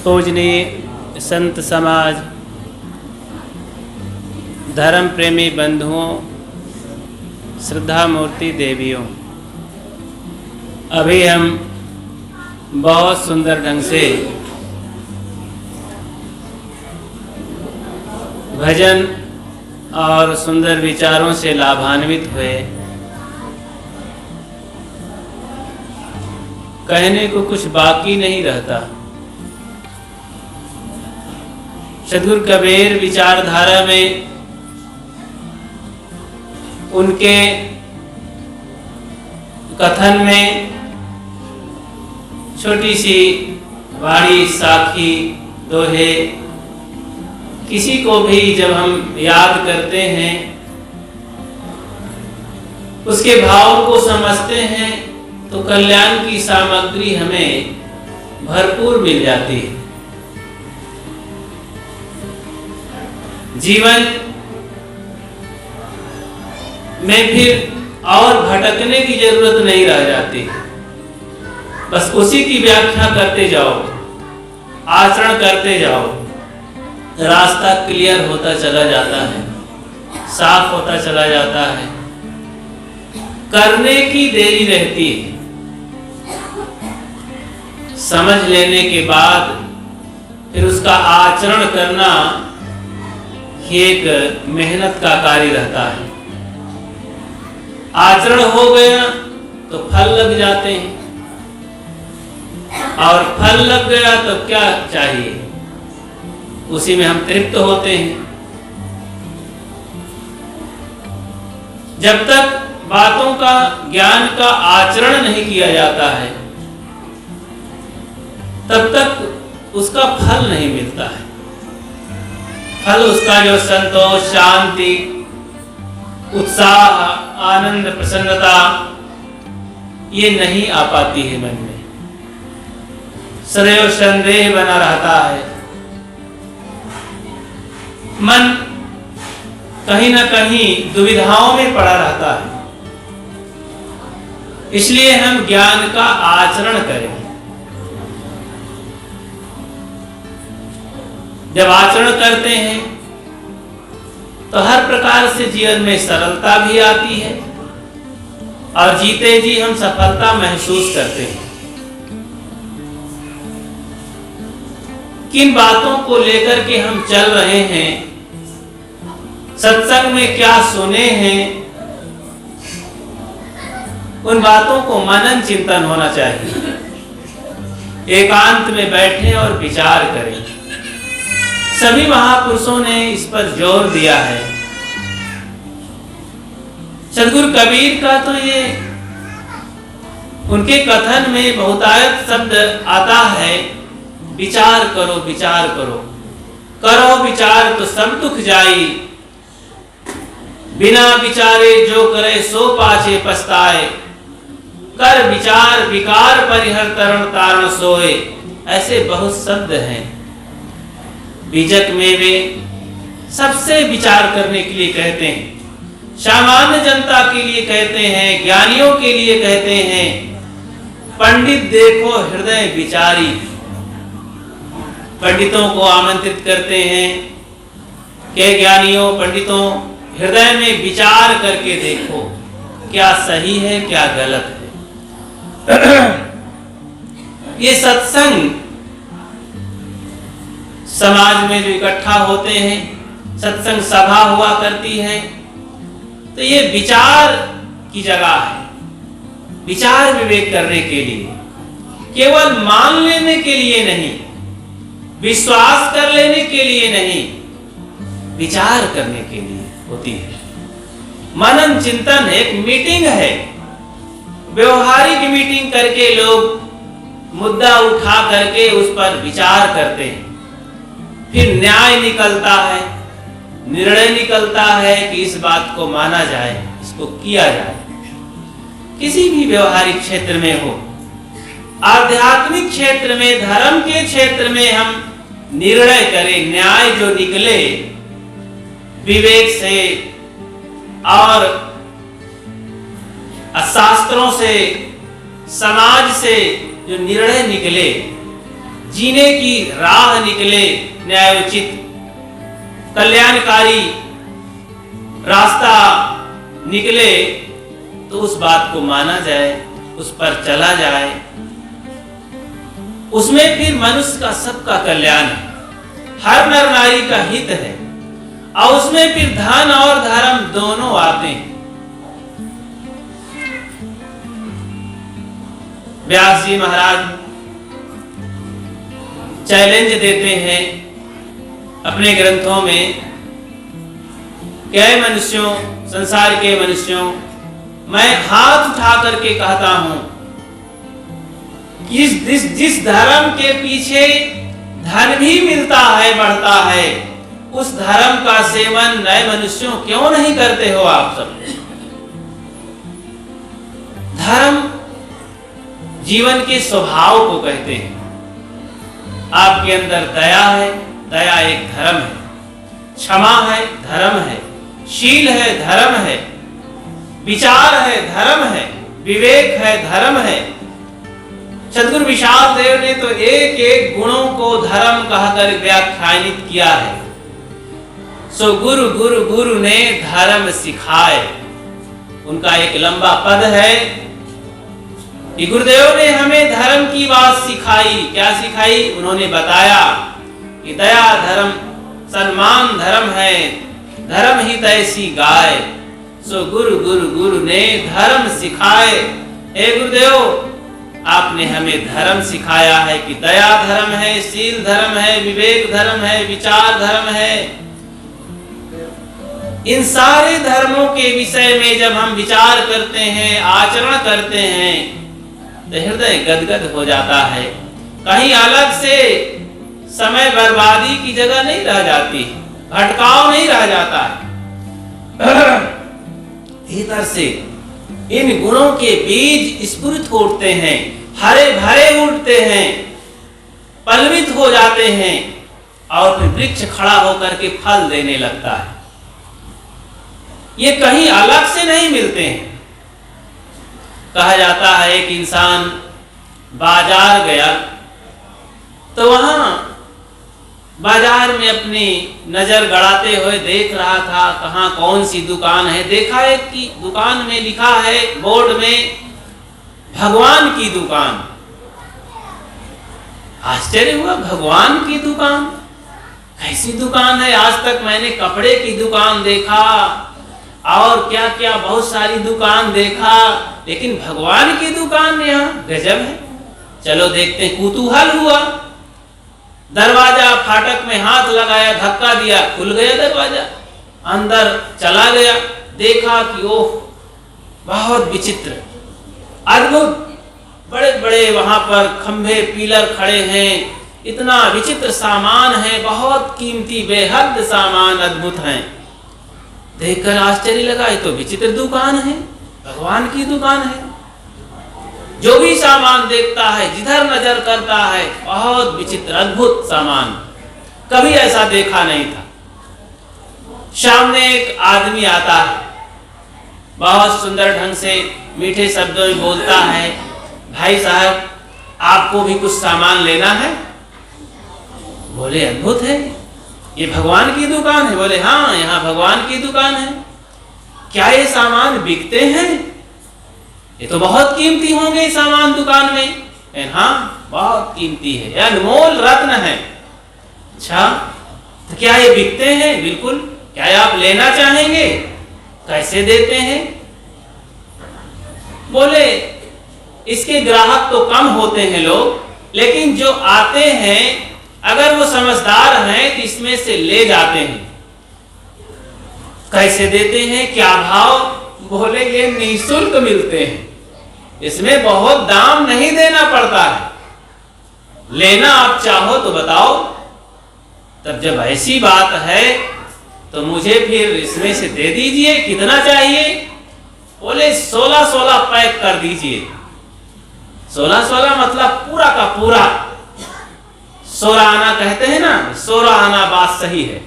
पूजनीय संत समाज, धर्म प्रेमी बंधुओं, श्रद्धा मूर्ति देवियों, अभी हम बहुत सुंदर ढंग से भजन और सुंदर विचारों से लाभान्वित हुए। कहने को कुछ बाकी नहीं रहता। सद्गुरु कबीर विचारधारा में उनके कथन में छोटी सी वाणी, साखी, दोहे, किसी को भी जब हम याद करते हैं, उसके भाव को समझते हैं, तो कल्याण की सामग्री हमें भरपूर मिल जाती है। जीवन में फिर और भटकने की जरूरत नहीं रह जाती। बस उसी की व्याख्या करते जाओ, आचरण करते जाओ, रास्ता क्लियर होता चला जाता है, साफ होता चला जाता है। करने की देरी रहती है, समझ लेने के बाद फिर उसका आचरण करना एक मेहनत का कार्य रहता है। आचरण हो गया तो फल लग जाते हैं, और फल लग गया तो क्या चाहिए, उसी में हम तृप्त होते हैं। जब तक बातों का, ज्ञान का आचरण नहीं किया जाता है, तब तक उसका फल नहीं मिलता है। फल उसका जो संतोष, शांति, उत्साह, आनंद, प्रसन्नता, ये नहीं आ पाती है मन में। सदैव संदेह बना रहता है। मन कहीं ना कहीं दुविधाओं में पड़ा रहता है। इसलिए हम ज्ञान का आचरण करें। जब आचरण करते हैं तो हर प्रकार से जीवन में सरलता भी आती है, और जीते जी हम सफलता महसूस करते हैं। किन बातों को लेकर के हम चल रहे हैं, सत्संग में क्या सुने हैं, उन बातों को मनन चिंतन होना चाहिए। एकांत में बैठें और विचार करें। सभी महापुरुषों ने इस पर जोर दिया है। सद्गुरु कबीर का तो ये उनके कथन में बहुतायत शब्द आता है, विचार करो, विचार करो, करो विचार तो सब दुख जाई, बिना विचारे जो करे सो पाछे पछताए, कर विचार विकार परिहर तरण तारण सोए। ऐसे बहुत शब्द हैं। बीजक में वे सबसे विचार करने के लिए कहते हैं, सामान्य जनता के लिए कहते हैं, ज्ञानियों के लिए कहते हैं। पंडित देखो हृदय विचारी, पंडितों को आमंत्रित करते हैं कि ज्ञानियों, पंडितों, हृदय में विचार करके देखो क्या सही है, क्या गलत है। ये सत्संग समाज में जो इकट्ठा होते हैं, सत्संग सभा हुआ करती है, तो ये विचार की जगह है। विचार विवेक करने के लिए, केवल मान लेने के लिए नहीं, विश्वास कर लेने के लिए नहीं, विचार करने के लिए होती है। मनन चिंतन एक मीटिंग है। व्यवहारिक मीटिंग करके लोग मुद्दा उठा करके उस पर विचार करते हैं। फिर न्याय निकलता है, निर्णय निकलता है कि इस बात को माना जाए, इसको किया जाए। किसी भी व्यवहारिक क्षेत्र में हो, आध्यात्मिक क्षेत्र में, धर्म के क्षेत्र में हम निर्णय करें, न्याय जो निकले विवेक से और शास्त्रों से, समाज से जो निर्णय निकले, जीने की राह निकले, न्यायोचित कल्याणकारी रास्ता निकले, तो उस बात को माना जाए, उस पर चला जाए। उसमें फिर मनुष्य का सबका कल्याण है, हर नर नारी का हित है, और उसमें फिर धन और धर्म दोनों आते हैं। व्यास जी महाराज चैलेंज देते हैं अपने ग्रंथों में, कई मनुष्यों, संसार के मनुष्यों, मैं हाथ उठा करके कहता हूं कि जिस धर्म के पीछे धन भी मिलता है, बढ़ता है, उस धर्म का सेवन नए मनुष्यों क्यों नहीं करते हो आप सब? धर्म जीवन के स्वभाव को कहते हैं। आपके अंदर दया है, दया एक धर्म है, क्षमा है, धर्म है, शील है, धर्म है, विचार है, धर्म है, विवेक है, धर्म है। सद्गुरु विशाल देव ने तो एक एक गुणों को धर्म कहकर व्याख्यानित किया है। सो गुरु गुरु गुरु ने धर्म सिखाए, उनका एक लंबा पद है कि गुरुदेव ने हमें धर्म की बात सिखाई। क्या सिखाई? उन्होंने बताया कि दया धर्म, सम्मान धर्म है, धर्म ही तैसी गाय। सो गुरु गुरु गुरु ने धर्म सिखाए। हे गुरुदेव, आपने हमें धर्म सिखाया है कि दया धर्म है, शील धर्म है, विवेक धर्म है, विचार धर्म है। इन सारे धर्मों के विषय में जब हम विचार करते हैं, आचरण करते हैं, तो हृदय गदगद हो जाता है। कहीं अलग से समय बर्बादी की जगह नहीं रह जाती, भटकाव नहीं रह जाता है। भीतर से इन गुणों के बीज स्फुरित उठते हैं, हरे भरे उठते हैं, पल्लवित हो जाते हैं, और फिर वृक्ष खड़ा होकर के फल देने लगता है। ये कहीं अलग से नहीं मिलते हैं। कहा जाता है कि इंसान बाजार गया तो वहां बाजार में अपनी नजर गड़ाते हुए देख रहा था कहां कौन सी दुकान है। देखा एक की दुकान में लिखा है बोर्ड में भगवान की दुकान। आश्चर्य हुआ, भगवान की दुकान? कैसी दुकान है? आज तक मैंने कपड़े की दुकान देखा और क्या क्या बहुत सारी दुकान देखा, लेकिन भगवान की दुकान यहाँ गजब है। चलो देखते हैं। कुतूहल हुआ, दरवाजा फाटक में हाथ लगाया, धक्का दिया, खुल गया दरवाजा, अंदर चला गया। देखा कि ओह बहुत विचित्र, अद्भुत, बड़े बड़े वहां पर खंभे पिलर खड़े हैं, इतना विचित्र सामान है, बहुत कीमती बेहद सामान अद्भुत हैं। देखकर आश्चर्य लगा, ये तो विचित्र दुकान है, भगवान की दुकान है। जो भी सामान देखता है, जिधर नजर करता है, बहुत विचित्र अद्भुत सामान, कभी ऐसा देखा नहीं था। सामने एक आदमी आता है, बहुत सुंदर ढंग से मीठे शब्दों में बोलता है, भाई साहब आपको भी कुछ सामान लेना है? बोले अद्भुत है, ये भगवान की दुकान है। बोले हाँ, यहाँ भगवान की दुकान है। क्या ये सामान बिकते हैं? ये तो बहुत कीमती होंगे सामान दुकान में। हाँ, बहुत कीमती है, ये अनमोल रत्न है। अच्छा, तो क्या ये बिकते हैं? बिल्कुल। क्या आप लेना चाहेंगे? कैसे देते हैं? बोले इसके ग्राहक तो कम होते हैं लोग, लेकिन जो आते हैं अगर वो समझदार हैं तो इसमें से ले जाते हैं। कैसे देते हैं? क्या भाव? बोले ये निःशुल्क मिलते हैं, इसमें बहुत दाम नहीं देना पड़ता है, लेना आप चाहो तो बताओ। तब जब ऐसी बात है तो मुझे फिर इसमें से दे दीजिए, कितना चाहिए? बोले 16-16 पैक कर दीजिए। 16-16 मतलब पूरा का पूरा। 16 आना कहते हैं ना, 16 आना बात सही है।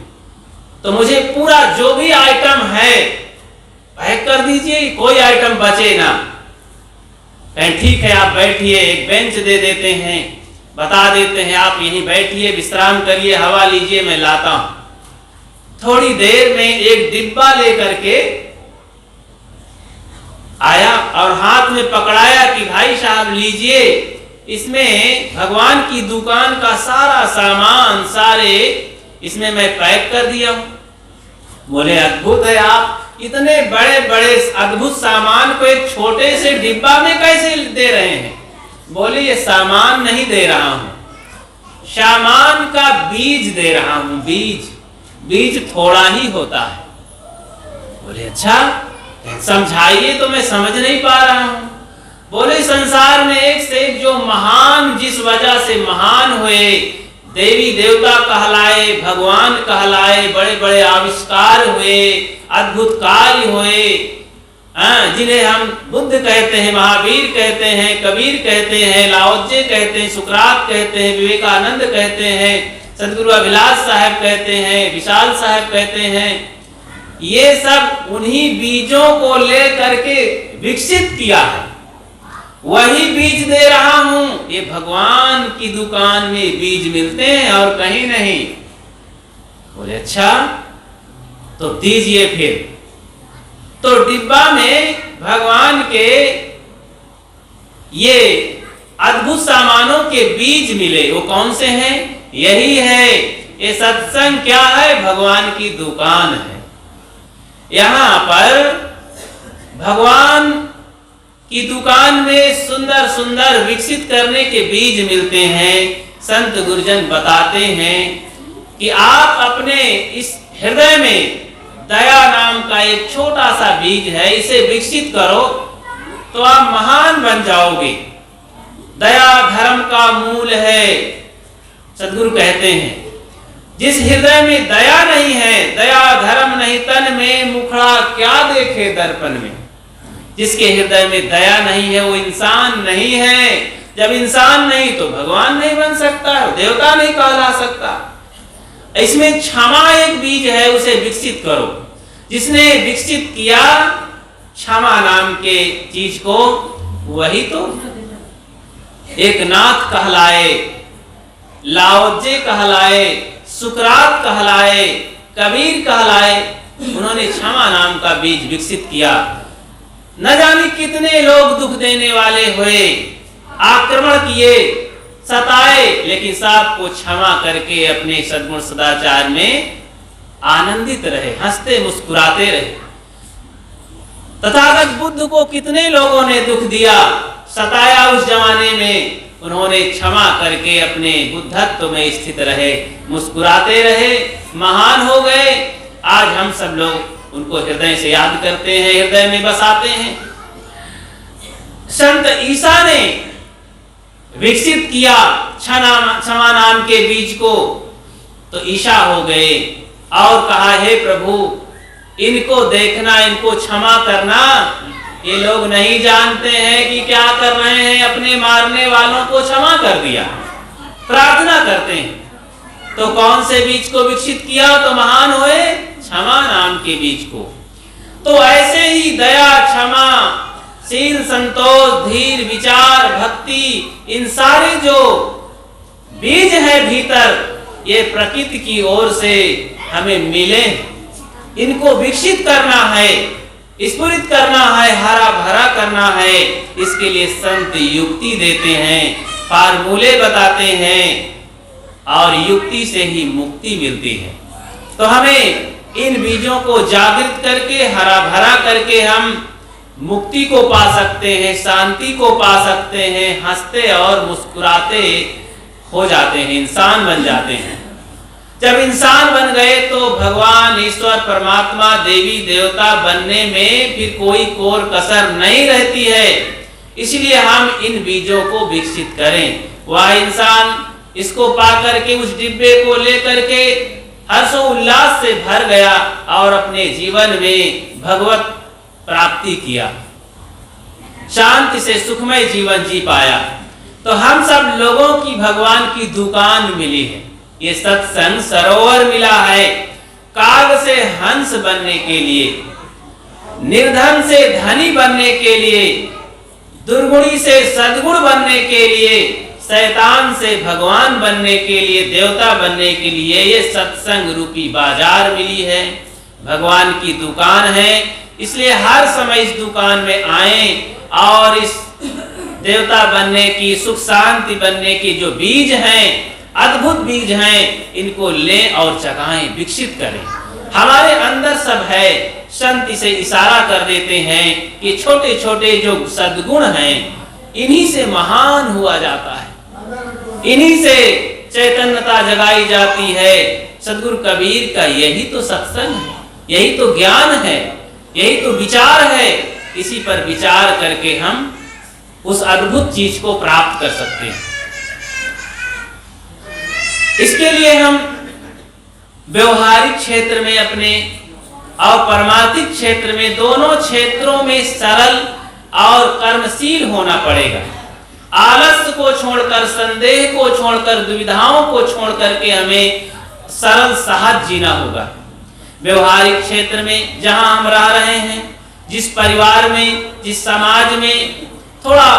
तो मुझे पूरा जो भी आइटम है पैक कर दीजिए, कोई आइटम बचे ना। कहें ठीक है आप बैठिए, एक बेंच दे देते हैं, बता देते हैं आप यहीं बैठिए, विश्राम करिए, हवा लीजिए, मैं लाता हूं। थोड़ी देर में एक डिब्बा लेकर के आया और हाथ में पकड़ाया कि भाई साहब लीजिए, इसमें भगवान की दुकान का सारा सामान सारे इसमें मैं पैक कर दिया हूं। बोले अद्भुत है, आप इतने बड़े बड़े अद्भुत सामान को एक छोटे से डिब्बा में कैसे दे रहे हैं? बोले ये सामान नहीं दे रहा हूं, सामान का बीज दे रहा हूं, बीज थोड़ा ही होता है। बोले अच्छा समझाइए, तो मैं समझ नहीं पा रहा हूं। बोले संसार में एक से एक जो महान, जिस वजह से महान हुए, देवी देवता कहलाए, भगवान कहलाए, बड़े बड़े आविष्कार हुए, अद्भुत कार्य हुए, जिन्हें हम बुद्ध कहते हैं, महावीर कहते हैं, कबीर कहते हैं, लाओत्से कहते हैं, सुकरात कहते हैं, विवेकानंद कहते हैं, सदगुरु अभिलाष साहब कहते हैं, विशाल साहब कहते हैं, ये सब उन्हीं बीजों को ले करके विकसित किया है। वही बीज दे रहा हूं, ये भगवान की दुकान में बीज मिलते हैं और कहीं नहीं। बोले अच्छा तो दीजिए फिर। तो डिब्बा में भगवान के ये अद्भुत सामानों के बीज मिले। वो कौन से हैं? यही है, ये सत्संग क्या है? भगवान की दुकान है। यहां पर भगवान की दुकान में सुंदर सुंदर विकसित करने के बीज मिलते हैं। संत गुरुजन बताते हैं कि आप अपने इस हृदय में दया नाम का एक छोटा सा बीज है, इसे विकसित करो तो आप महान बन जाओगे। दया धर्म का मूल है, सदगुरु कहते हैं। जिस हृदय में दया नहीं है, दया धर्म नहीं तन में, मुखड़ा क्या देखे दर्पण में। जिसके हृदय में दया नहीं है वो इंसान नहीं है। जब इंसान नहीं तो भगवान नहीं बन सकता, देवता नहीं कहला सकता। इसमें क्षमा एक बीज है, उसे विकसित करो। जिसने विकसित किया क्षमा नाम के चीज को, वही तो एक नाथ कहलाए, लाओत्से कहलाए, सुकरात कहलाए, कबीर कहलाए। उन्होंने क्षमा नाम का बीज विकसित किया। न जाने कितने लोग दुख देने वाले हुए, आक्रमण किए, सताए, लेकिन सबको क्षमा करके अपने सद्गुण सदाचार में आनंदित रहे, हंसते मुस्कुराते रहे। तथागत बुद्ध को कितने लोगों ने दुख दिया, सताया उस जमाने में, उन्होंने क्षमा करके अपने बुद्धत्व में स्थित रहे, मुस्कुराते रहे, महान हो गए। आज हम सब लोग उनको हृदय से याद करते हैं, हृदय में बसाते हैं। संत ईसा ने विकसित किया क्षमा नाम के बीज को, तो ईसा हो गए और कहा हे प्रभु इनको देखना, इनको क्षमा करना। ये लोग नहीं जानते हैं कि क्या कर रहे हैं, अपने मारने वालों को क्षमा कर दिया, प्रार्थना करते हैं। तो कौन से बीज को विकसित किया तो महान हुए? क्षमा नाम के बीज को। तो ऐसे ही दया, क्षमा, शील, संतोष, धीर, विचार, भक्ति, इन सारे जो बीज है भीतर, ये प्रकृति की ओर से हमें मिले। इनको विकसित करना है, स्फुरित करना है, हरा भरा करना है। इसके लिए संत युक्ति देते हैं, फार्मूले बताते हैं और युक्ति से ही मुक्ति मिलती है। तो हमें इन बीजों को जागृत करके, हरा भरा करके हम मुक्ति को पा सकते हैं, शांति को पा सकते हैं, हंसते और मुस्कुराते हो जाते हैं, इंसान बन जाते हैं। जब इंसान बन गए तो भगवान, ईश्वर, परमात्मा, देवी देवता बनने में फिर कोई कोर कसर नहीं रहती है। इसलिए हम इन बीजों को विकसित करें। वह इंसान इसको पा करके उस डिब्बे को लेकर के हर्षोल्लास से भर गया और अपने जीवन में भगवत प्राप्ति किया, शांति से सुखमय जीवन जी पाया। तो हम सब लोगों की भगवान की दुकान मिली है। ये सत्संग सरोवर मिला है, काग से हंस बनने के लिए, निर्धन से धनी बनने के लिए, दुर्गुणी से सद्गुण बनने के लिए, शैतान से भगवान बनने के लिए, देवता बनने के लिए ये सत्संग रूपी बाजार मिली है, भगवान की दुकान है। इसलिए हर समय इस दुकान में आए और इस देवता बनने की, सुख शांति बनने की जो बीज हैं, अद्भुत बीज हैं, इनको लें और जगाएं, विकसित करें। हमारे अंदर सब है। शांति से इशारा कर देते हैं कि छोटे छोटे जो सद्गुण हैं, इन्हीं से महान हुआ जाता है, इन्हीं से चैतन्यता जगाई जाती है। सद्गुरु कबीर का यही तो सत्संग है, यही तो ज्ञान है, यही तो विचार है। इसी पर विचार करके हम उस अद्भुत चीज को प्राप्त कर सकते हैं। इसके लिए हम व्यवहारिक क्षेत्र में अपने और परमार्थिक क्षेत्र में, दोनों क्षेत्रों में सरल और कर्मशील होना पड़ेगा। आलस्य को छोड़कर, संदेह को छोड़कर, दुविधाओं को छोड़ करके हमें सरल सहज जीना होगा। व्यवहारिक क्षेत्र में जहां हम रह रहे हैं, जिस परिवार में, जिस समाज में, थोड़ा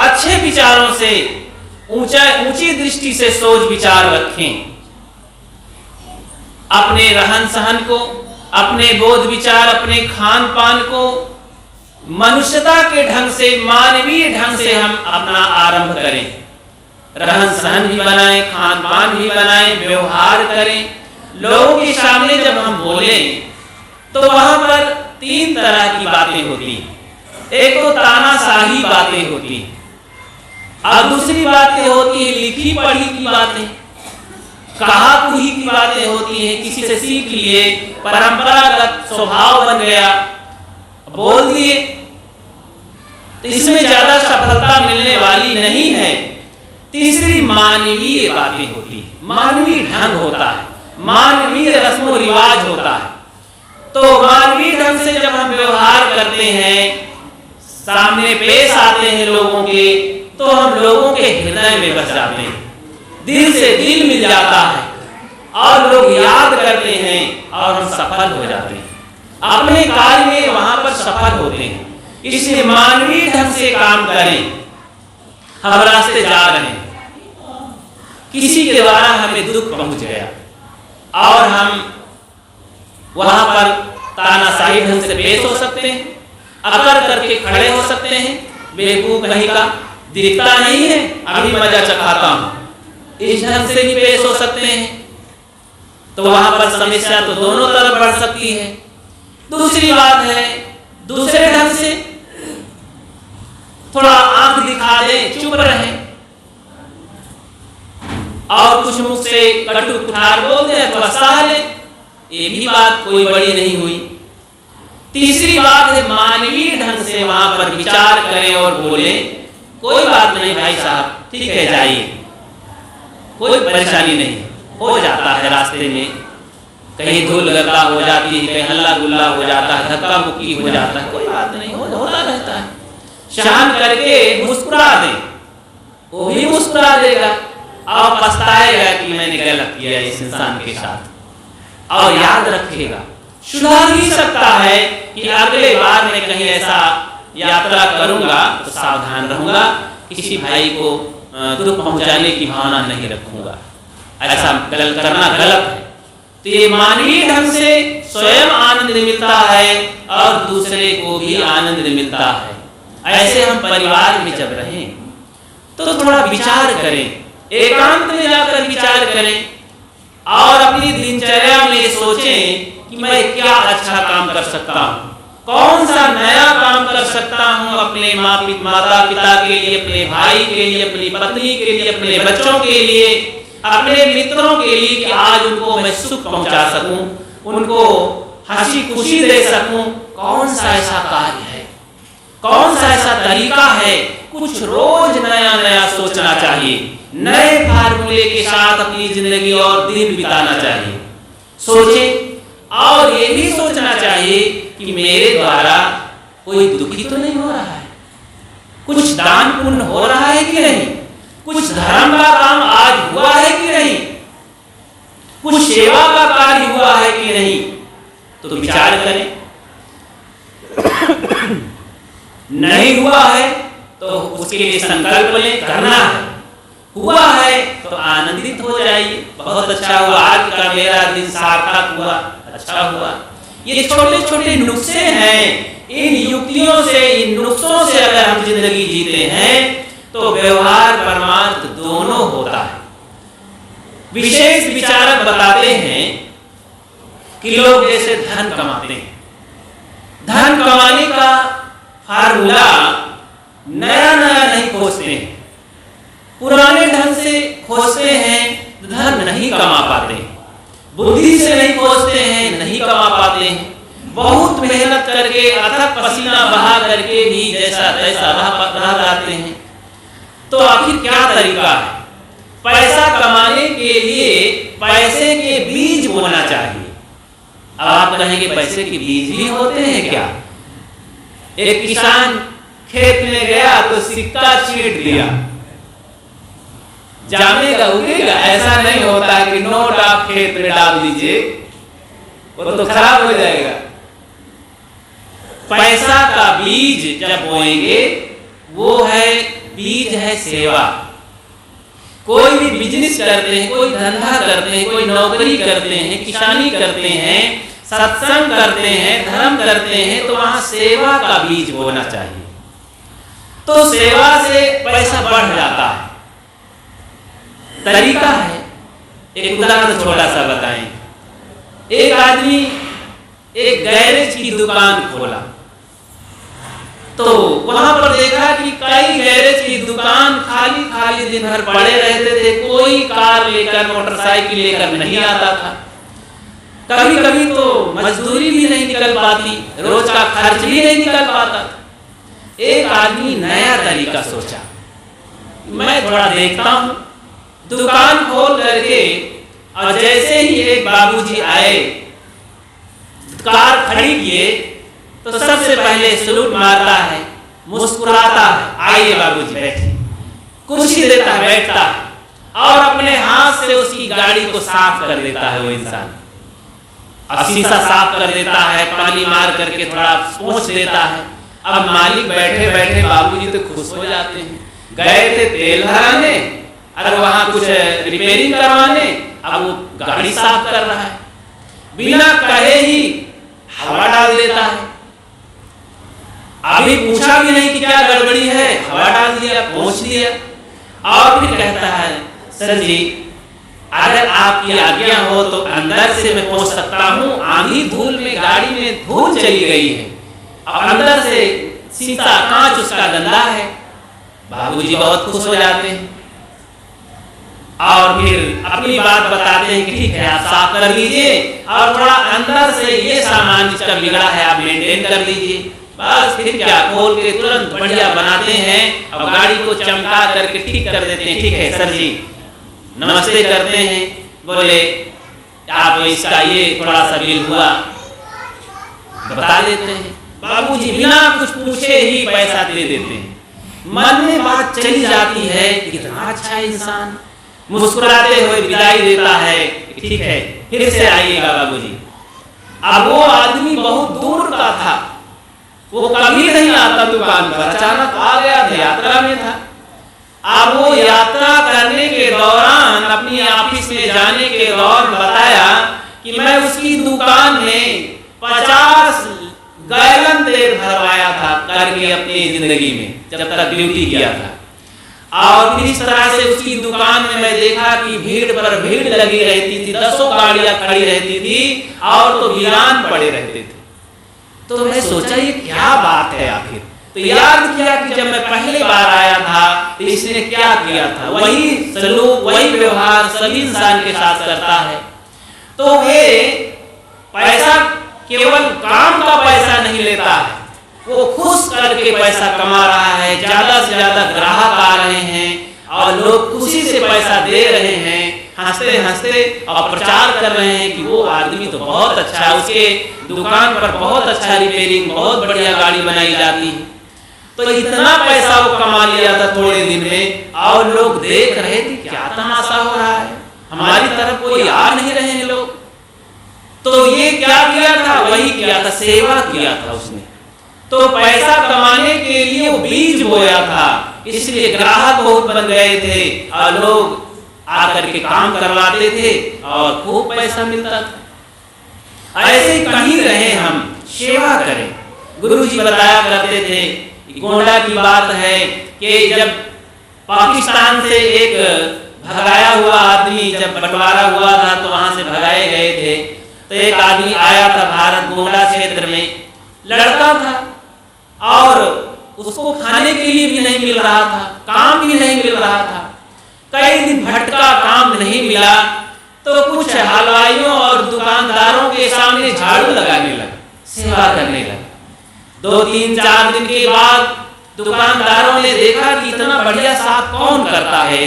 अच्छे विचारों से, ऊंची दृष्टि से सोच विचार रखें। अपने रहन सहन को, अपने बोध विचार, अपने खान पान को मनुष्यता के ढंग से, मानवीय ढंग से हम अपना आरंभ करें। रहन सहन भी बनाएं, खान पान भी बनाएं, व्यवहार करें। लोगों के सामने जब हम बोले तो वहां पर तीन तरह की बातें होती हैं। एक तो तानाशाही बातें होती हैं और दूसरी बातें होती है लिखी पढ़ी की बातें, कहा कुही की बातें होती हैं। किसी से सीख लिए, परंपरागत स्वभाव बन गया, बोल दिए, तो इसमें ज्यादा सफलता मिलने वाली नहीं है। तीसरी मानवीय बातें होती है, मानवीय ढंग होता है, मानवीय रस्मों रिवाज होता है। तो मानवीय ढंग से जब हम व्यवहार करते हैं, सामने पेश आते हैं लोगों के, तो हम लोगों के हृदय में बस जाते हैं, दिल से दिल मिल जाता है और लोग याद करते हैं और हम सफल हो जाते हैं, अपने कार्य में वहां पर सफल होते हैं। इसलिए मानवीय ढंग से काम करें। हम रास्ते जा रहे हैं, किसी के द्वारा हमें दुख पहुंच गया और हम वहां पर तानाशाही ढंग से पेश हो सकते हैं, अकड़ करके खड़े हो सकते हैं, बेवकूफ कहीं का दिखता नहीं है, अभी मजा चखाता हूं, इस ढंग से भी पेश हो सकते हैं। तो वहां पर समस्या तो दोनों तरफ बढ़ सकती है। दूसरी बात है, दूसरे ढंग से थोड़ा आंख दिखा दे, चुप रहे और कुछ मुख से कटु कुठार बोल दे अथवा सह ले, ये भी बात कोई बड़ी नहीं हुई। तीसरी बात है मानवीय ढंग से वहां पर विचार करें और बोले, कोई बात नहीं भाई साहब, ठीक है जाइए, कोई परेशानी नहीं, हो जाता है रास्ते में, कहीं धूल गड्ढा हो जाती है, कहीं हल्ला गुल्ला हो जाता है, धक्का मुक्की हो जाता है, कोई बात नहीं, होता रहता है। शान करके मुस्कुरा दे, वो भी मुस्कुरा देगा और पछताएगा कि मैंने गलत किया इस इंसान के साथ, और याद रखेगा, सुधार भी सकता है कि अगले बार मैं कहीं ऐसा यात्रा करूंगा तो सावधान रहूंगा, किसी भाई को दुख पहुंचाने की भावना नहीं रखूंगा, ऐसा करना गलत है। तो ये मानवीय ढंग से स्वयं आनंद मिलता है और दूसरे को भी आनंद मिलता है। ऐसे हम परिवार में जब रहें तो थोड़ा विचार करें, एकांत में जाकर विचार करें और अपनी दिनचर्या में सोचें कि मैं क्या अच्छा काम कर सकता हूँ, कौन सा नया काम कर सकता हूँ अपने माता पिता के लिए, अपने भाई के लिए, अपनी पत्नी के लिए, अपने बच्चों के लिए, अपने मित्रों के लिए, कि आज उनको मैं सुख पहुंचा सकूं, उनको हंसी खुशी दे सकूं। कौन सा ऐसा कार्य है, कौन सा ऐसा तरीका है, कुछ रोज नया नया सोचना चाहिए, नए फार्मूले के साथ अपनी जिंदगी और दिन बिताना चाहिए। सोचे और ये भी सोचना चाहिए कि मेरे द्वारा कोई दुखी तो नहीं हो रहा है, कुछ दान पुण्य हो रहा है कि नहीं, कुछ धर्म का काम आज हुआ है कि नहीं, कुछ सेवा का कार्य हुआ है कि नहीं, तो विचार करें। नहीं हुआ है तो उसके लिए संकल्प लें, करना है। हुआ है तो आनंदित हो जाइए, बहुत अच्छा हुआ, आज का मेरा दिन सार्थक हुआ, अच्छा हुआ। ये छोटे छोटे नुस्खे हैं, इन युक्तियों से, इन नुस्खों से अगर हम जिंदगी जीते हैं तो व्यवहार परमार्थ दोनों होता है। विशेष विचारक बताते हैं कि लोग जैसे धन कमाते हैं, धन कमाने का फार्मूला नया नया नहीं खोजते हैं, पुराने ढंग से खोजते हैं, धन नहीं कमा पाते, बुद्धि से नहीं खोजते हैं, नहीं कमा पाते हैं। बहुत मेहनत करके, अथक पसीना बहा करके भी जैसा तैसा रह जाते हैं। तो आखिर क्या तरीका है? पैसा कमाने के लिए पैसे के बीज बोना चाहिए। अब आप कहेंगे पैसे के बीज भी होते हैं क्या? एक किसान खेत में गया तो सिक्का छींट दिया, जामेगा उगेगा? ऐसा नहीं होता कि नोट आप खेत में डाल दीजिए, वो तो खराब हो जाएगा। पैसा का बीज जब बोएंगे, वो है बीज है सेवा। कोई भी बिजनेस करते हैं, कोई धंधा करते हैं, कोई नौकरी करते हैं, किसानी करते हैं, सत्संग करते हैं, धर्म करते हैं, तो वहां सेवा का बीज बोना चाहिए। तो सेवा से पैसा बढ़ जाता है। तरीका है, एक उदाहरण छोटा सा बताएं। एक आदमी एक गैरेज की दुकान खोला, तो वहां पर देखा कि कई गैरेज की दुकान खाली खाली दिन भर पड़े रहते थे, कोई कार लेकर, मोटरसाइकिल लेकर नहीं आता था। कभी कभी तो मजदूरी भी नहीं निकल पाती, रोज का खर्च भी नहीं निकल पाता। एक आदमी नया तरीका सोचा, मैं थोड़ा देखता हूं, दुकान खोल करके, और जैसे ही एक बाबूजी आए, कार खड़ी किए, तो सबसे पहले सलूट मारता है, मुस्कुराता है, आइए बाबूजी बैठिए, कुर्सी देता है, बैठता है, और अपने हाथ से उसकी गाड़ी को साफ कर देता है वो इंसान। अब शीशा साफ कर देता है, पानी मार करके थोड़ा पोंछ देता है। अब मालिक बैठे बैठे, बाबूजी तो खुश हो जाते हैं, गए थे तेल भराने, अरे वहां कुछ रिपेयरिंग करवाने, अब वो गाड़ी साफ कर रहा है, बिना कहे ही हवा डाल देता है। अभी पूछा भी नहीं कि क्या गड़बड़ी है, हवा डाल दिया, पहुंच दिया। और फिर कहता है, सर जी अगर आपकी आज्ञा हो तो अंदर से मैं पहुंच सकता हूं, आंधी धूल में गाड़ी में धूल चली गई है, और अंदर से शीशा कांच उसका गंदा है। बाबूजी बहुत खुश हो जाते हैं और फिर अपनी बात बताते हैं कि ठीक है आप साफ कर लीजिए, और थोड़ा अंदर से ये सामान जिसका बिगड़ा है आप मेंटेन कर लीजिए। बस फिर क्या, खोल के तुरंत बढ़िया बनाते हैं और गाड़ी को चमका करके ठीक कर देते हैं। ठीक है सर जी, नमस्ते करते हैं, बोले आप इसका ये थोड़ा सा बिल हुआ, बता देते हैं। बाबूजी बिना कुछ पूछे ही पैसा दे देते हैं। मन में बात चली जाती है, कितना अच्छा इंसान, मुस्कुराते हुए विदाई देता है, ठीक है फिर से आइएगा बाबूजी। अब वो आदमी बहुत दूर का था, वो कभी नहीं आता दुकान पर, अचानक आ गया था, यात्रा में था। अब वो यात्रा करने के दौरान, अपनी ऑफिस में जाने के दौरान बताया कि मैं उसकी दुकान में 50 गैलन तेल भरवाया था करके अपनी जिंदगी में, जब तक ड्यूटी किया था। और फिर इस तरह से उसकी दुकान में मैं देखा कि भीड़ पर भीड़ लगी रहती थी, 10 गाड़ियां खड़ी रहती थी, और तो वीरान पड़े रहते थे। तो मैं सोचा ये क्या बात है आखिर। तो याद किया कि जब मैं पहली बार आया था तो इसने क्या किया था, वही सलूक, वही व्यवहार सभी इंसान के साथ करता है। तो ये पैसा केवल काम का पैसा नहीं लेता है, वो खुश करके पैसा कमा रहा है, ज्यादा से ज्यादा ग्राहक आ रहे हैं और लोग खुशी से पैसा दे रहे हैं, हंसते हंसते, और प्रचार कर रहे हैं कि वो आदमी तो बहुत अच्छा है, उसके दुकान पर बहुत अच्छा रिपेयरिंग, बहुत बढ़िया गाड़ी बनाई जाती है। तो इतना पैसा वो कमा लिया था थोड़े दिन में, और लोग देख रहे थे क्या तमाशा हो रहा है, हमारी तरफ कोई आ नहीं रहे हैं लोग। तो ये क्या किया था, वही किया था, सेवा किया था उसने। तो पैसा कमाने के बोया था, इसलिए ग्राहक बहुत बन गए थे और लोग आकर के काम करवाते थे और खूब पैसा मिलता था। ऐसे ही कहीं रहे हम सेवा करें। गुरु जी बताया करते थे, गोंडा की बात है कि जब पाकिस्तान से एक भगाया हुआ आदमी जब बंटवारा हुआ था तो वहां से भगाए गए थे, तो एक आदमी आया था भारत गोंडा क्षेत्र में, लड़का था और उसको खाने के लिए भी नहीं मिल रहा था, काम भी नहीं मिल रहा था। कई दिन भटका, काम नहीं मिला तो कुछ हलवाइयों और दुकानदारों के सामने झाड़ू लगाने लगा, सेवा करने लगा। 2-3-4 दिन के बाद दुकानदारों ने देखा कि इतना बढ़िया साफ कौन करता है,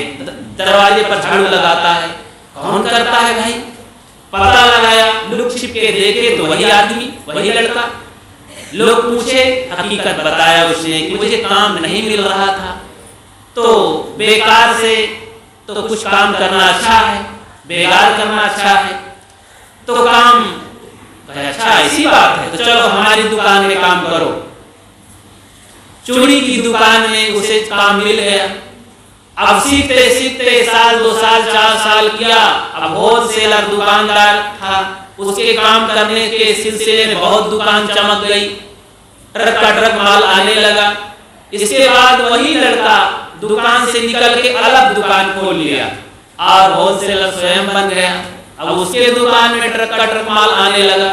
दरवाजे पर झाड़ू लगाता है, कौन करता है भाई? पता लगाया, लुक छिप के देखे तो वही आदमी, वही लड़का। लोग पूछे, हकीकत बताया उसने कि मुझे काम नहीं मिल रहा था, तो बेकार से तो कुछ काम करना अच्छा है, बेकार करना अच्छा है, तो काम अच्छा ऐसी बात है तो चलो हमारी दुकान में काम करो। चूड़ी की दुकान में उसे काम मिल गया। अब सीखते सीखते 1 2 4 साल किया। अब होलसेलर दुकानदार था, उसके काम करने के सिलसिले में बहुत दुकान चमक गई, ट्रक का ट्रक माल आने लगा। इसके बाद वही लड़का दुकान से निकल के अलग दुकान खोल लिया और होलसेलर स्वयं बन गया। अब उसके दुकान में ट्रक का ट्रक माल आने लगा।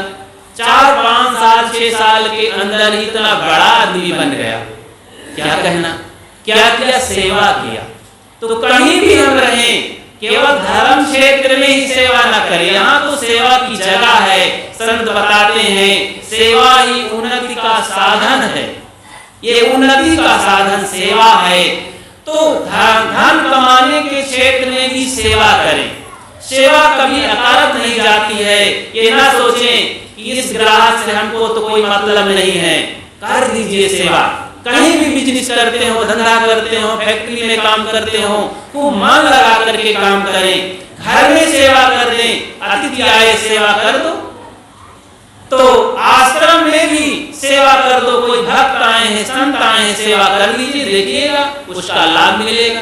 4-5 साल 6 साल के अंदर इतना बड़ा आदमी बन गया। क्या कहना, क्या किया? सेवा किया। तो कहीं भी हम रहें, केवल धर्म क्षेत्र में ही सेवा न करें, यहाँ तो सेवा की जगह है। संत बताते हैं सेवा ही उन्नति का साधन है, ये उन्नति का साधन सेवा है। तो धन कमाने के क्षेत्र में भी सेवा करें। सेवा कभी अकारत नहीं जाती है। ये ना सोचें कि इस ग्राहक से हमको तो कोई मतलब नहीं है, कर दीजिए सेवा। कहीं भी बिजनेस करते हो, धंधा करते हो, फैक्ट्री में काम करते हो, खूब मन लगा करके काम करें। घर में सेवा कर दें, अतिथि आए सेवा कर दो, तो आश्रम में भी सेवा कर दो। कोई भक्त आए हैं, संत आए हैं, सेवा कर लीजिए, देखिएगा उसका लाभ मिलेगा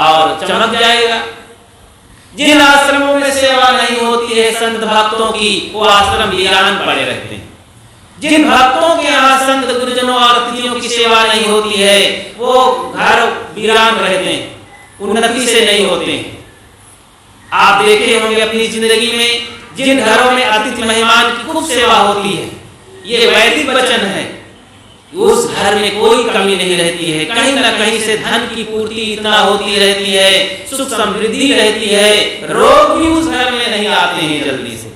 और चमक जाएगा। जिन आश्रमों में सेवा नहीं होती है संत भक्तों की, वो आश्रम वीरान पड़े रहते हैं। जिन भक्तों के यहाँ संत गुरुजनों और अतिथियों की सेवा नहीं होती है, वो घर वीरान रहते हैं, उन्नति से नहीं होते हैं। आप देखे होंगे अपनी जिंदगी में, जिन घरों में अतिथि मेहमान की खूब सेवा होती है, ये वैदिक वचन है, उस घर में कोई कमी नहीं रहती है। कहीं ना कहीं से धन की पूर्ति इतना होती रहती है, सुख समृद्धि रहती है, रोग भी उस घर में नहीं आते हैं जल्दी से।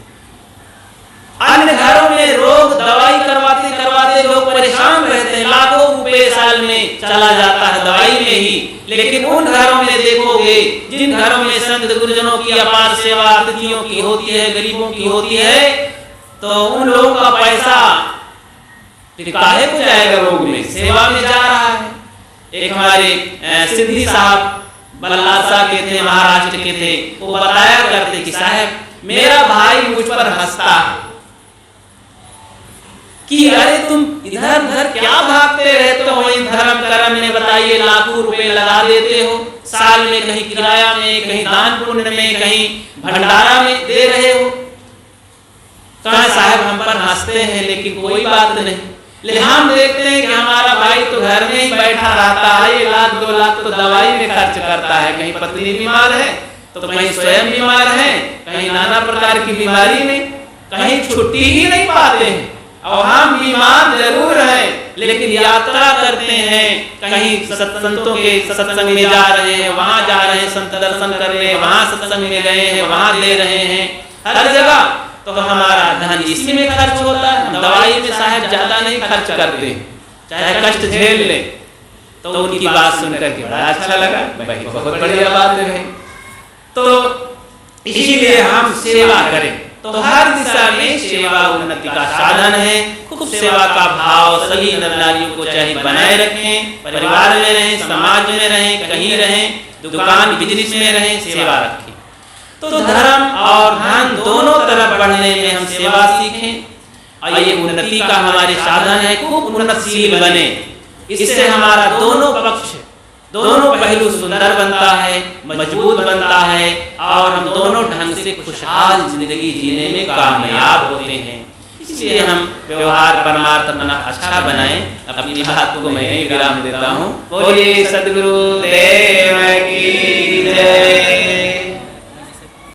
अन्य घरों में रोग दवाई करवाते करवाते लोग परेशान रहते हैं, लाखों रुपए साल में चला जाता है दवाई में ही। लेकिन उन घरों में देखोगे जिन घरों में संत गुरुजनों की अपार सेवा अतिथियों की होती है, गरीबों की होती है, तो उन लोगों का पैसा काहे को जाएगा, रोग में, सेवा में जा रहा है। एक हमारे सिद्धि साहब बल्लासा के थे, महाराष्ट्र के थे, वो बताया करते कि साहब मेरा भाई मुझ पर हंसता है कि अरे तुम इधर उधर क्या भागते रहते हो, इन धर्म कर्म में बताइए लाखों रुपए लगा देते हो, साल में कहीं किराया में, कहीं दान पुण्य में, कहीं भंडारा में दे रहे हो। कहा साहब हम पर हंसते हैं लेकिन कोई बात नहीं, लेकिन हम देखते हैं कि हमारा भाई तो घर में ही बैठा रहता है, 1 लाख 2 लाख तो दवाई में खर्च करता है, कहीं पत्नी बीमार है तो कहीं स्वयं बीमार है, कहीं नाना प्रकार की बीमारी में, कहीं छुट्टी ही नहीं पाते हैं। और हम बीमार जरूर हैं लेकिन यात्रा करते हैं, कहीं संतों के सत्संग में जा रहे हैं, वहां जा रहे हैं संत दर्शन करने, वहां सत्संग में गए हैं, वहां दे रहे हैं, हर जगह तो हमारा धन इसी में खर्च होता है। दवाई में साहब ज्यादा नहीं खर्च करते, चाहे कष्ट झेल ले। तो उनकी बात सुनकर के बड़ा अच्छा लगा, भाई बहुत बढ़िया बात है। तो इसीलिए हम सेवा करें, तो हर दिशा में सेवा उन्नति का साधन है। खूब सेवा का भाव सभी नर नारियों को चाहे बनाए रखें, परिवार में रहें, समाज में रहें, कहीं रहें, दुकान बिजनेस में रहें, सेवा रखें। तो धर्म और धन दोनों तरफ बढ़ने में हम सेवा सीखें और ये उन्नति का हमारे साधन है। खूब उन्नतशील बने, इससे हमारा दोनों पक्ष, दोनों पहलू सुंदर बनता है, मजबूत बनता है और हम दोनों ढंग से खुशहाल जिंदगी जीने में कामयाब होते हैं। इसलिए हम व्यवहार परमार्थ अपना अच्छा बनाएं। अपनी बात को मैं विराम देता हूँ। बोलिए सद्गुरु देव की जय।